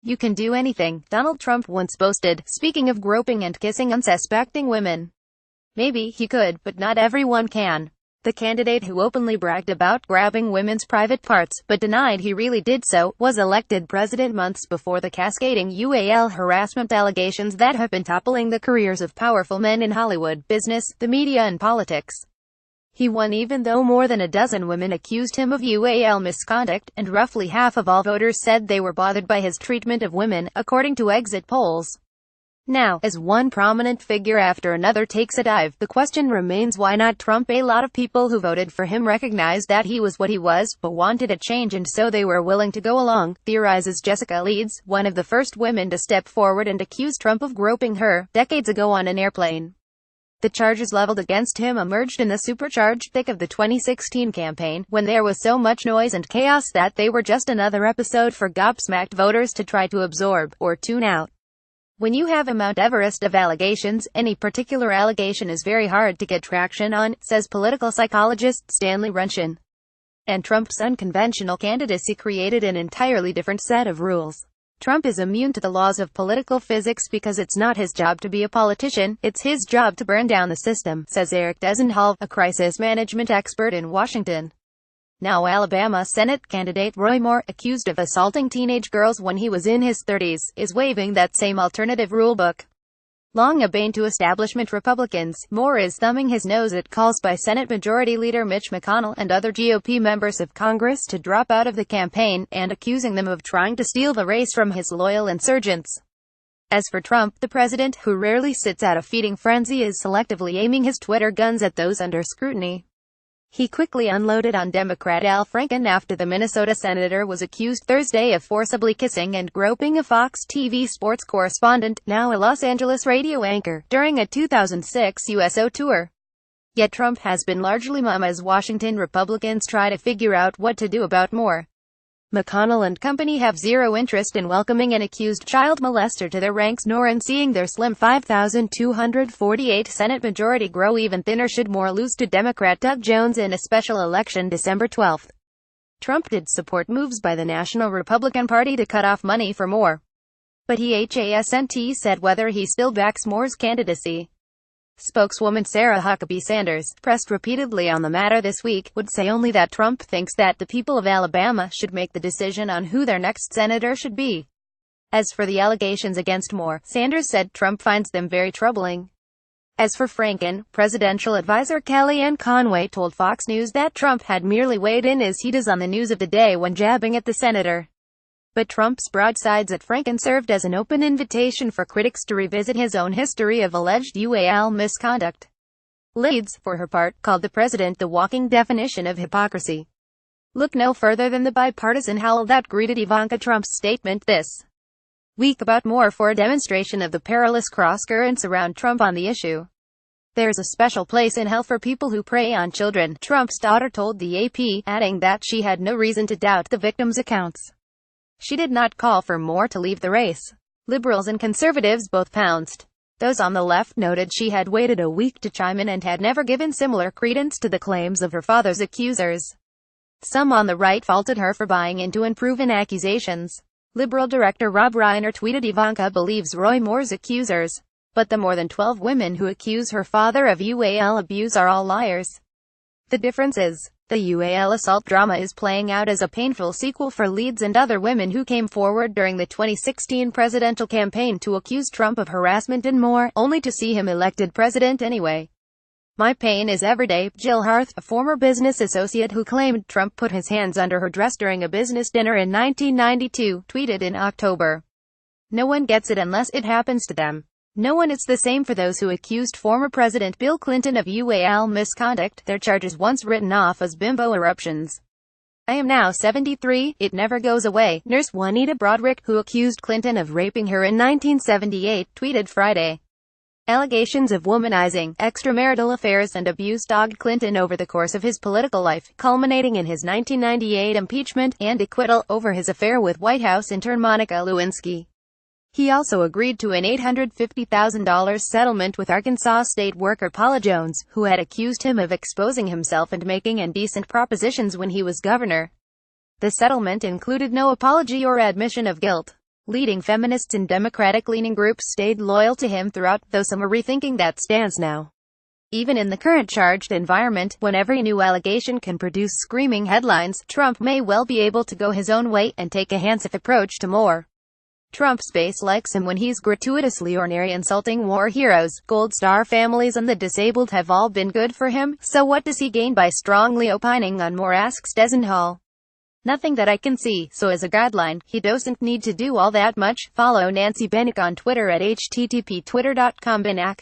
You can do anything, Donald Trump once boasted, speaking of groping and kissing unsuspecting women. Maybe he could, but not everyone can. The candidate who openly bragged about grabbing women's private parts, but denied he really did so, was elected president months before the cascading harassment allegations that have been toppling the careers of powerful men in Hollywood, business, the media and politics. He won even though more than a dozen women accused him of misconduct, and roughly half of all voters said they were bothered by his treatment of women, according to exit polls. Now, as one prominent figure after another takes a dive, the question remains, why not Trump? A lot of people who voted for him recognized that he was what he was, but wanted a change, and so they were willing to go along, theorizes Jessica Leeds, one of the first women to step forward and accuse Trump of groping her, decades ago on an airplane. The charges leveled against him emerged in the supercharged thick of the 2016 campaign, when there was so much noise and chaos that they were just another episode for gobsmacked voters to try to absorb, or tune out. When you have a Mount Everest of allegations, any particular allegation is very hard to get traction on, says political psychologist Stanley Runchin. And Trump's unconventional candidacy created an entirely different set of rules. Trump is immune to the laws of political physics because it's not his job to be a politician, it's his job to burn down the system, says Eric Desenhall, a crisis management expert in Washington. Now Alabama Senate candidate Roy Moore, accused of assaulting teenage girls when he was in his 30s, is waiving that same alternative rulebook. Long a bane to establishment Republicans, Moore is thumbing his nose at calls by Senate Majority Leader Mitch McConnell and other GOP members of Congress to drop out of the campaign, and accusing them of trying to steal the race from his loyal insurgents. As for Trump, the president, who rarely sits out a feeding frenzy, is selectively aiming his Twitter guns at those under scrutiny. He quickly unloaded on Democrat Al Franken after the Minnesota senator was accused Thursday of forcibly kissing and groping a Fox TV sports correspondent, now a Los Angeles radio anchor, during a 2006 USO tour. Yet Trump has been largely mum as Washington Republicans try to figure out what to do about Moore. McConnell and company have zero interest in welcoming an accused child molester to their ranks, nor in seeing their slim 5,248 Senate majority grow even thinner should Moore lose to Democrat Doug Jones in a special election December 12. Trump did support moves by the National Republican Party to cut off money for Moore. But he hasn't said whether he still backs Moore's candidacy. Spokeswoman Sarah Huckabee Sanders, pressed repeatedly on the matter this week, would say only that Trump thinks that the people of Alabama should make the decision on who their next senator should be. As for the allegations against Moore, Sanders said Trump finds them very troubling. As for Franken, presidential advisor Kellyanne Conway told Fox News that Trump had merely weighed in as he does on the news of the day when jabbing at the senator. But Trump's broadsides at Franken served as an open invitation for critics to revisit his own history of alleged misconduct. Leeds, for her part, called the president the walking definition of hypocrisy. Look no further than the bipartisan howl that greeted Ivanka Trump's statement this week about Moore for a demonstration of the perilous cross-currents around Trump on the issue. There's a special place in hell for people who prey on children, Trump's daughter told the AP, adding that she had no reason to doubt the victims' accounts. She did not call for Moore to leave the race. Liberals and conservatives both pounced. Those on the left noted she had waited a week to chime in and had never given similar credence to the claims of her father's accusers. Some on the right faulted her for buying into unproven accusations. Liberal director Rob Reiner tweeted Ivanka believes Roy Moore's accusers, but the more than 12 women who accuse her father of UAL abuse are all liars. The difference is, the UAL assault drama is playing out as a painful sequel for Leeds and other women who came forward during the 2016 presidential campaign to accuse Trump of harassment and more, only to see him elected president anyway. My pain is everyday, Jill Harth, a former business associate who claimed Trump put his hands under her dress during a business dinner in 1992, tweeted in October. No one gets it unless it happens to them. No one. It's the same for those who accused former President Bill Clinton of UAL misconduct, their charges once written off as bimbo eruptions. I am now 73, it never goes away, nurse Juanita Broderick, who accused Clinton of raping her in 1978, tweeted Friday. Allegations of womanizing, extramarital affairs and abuse dogged Clinton over the course of his political life, culminating in his 1998 impeachment and acquittal over his affair with White House intern Monica Lewinsky. He also agreed to an $850,000 settlement with Arkansas state worker Paula Jones, who had accused him of exposing himself and making indecent propositions when he was governor. The settlement included no apology or admission of guilt. Leading feminists and Democratic-leaning groups stayed loyal to him throughout, though some are rethinking that stance now. Even in the current charged environment, when every new allegation can produce screaming headlines, Trump may well be able to go his own way and take a hands-off approach to more. Trump's base likes him when he's gratuitously or nearly insulting war heroes, Gold Star families and the disabled have all been good for him, so what does he gain by strongly opining on more, asks Desenhall. Nothing that I can see, so as a guideline, he doesn't need to do all that much. Follow Nancy Benak on Twitter at http://twitter.com/Benak.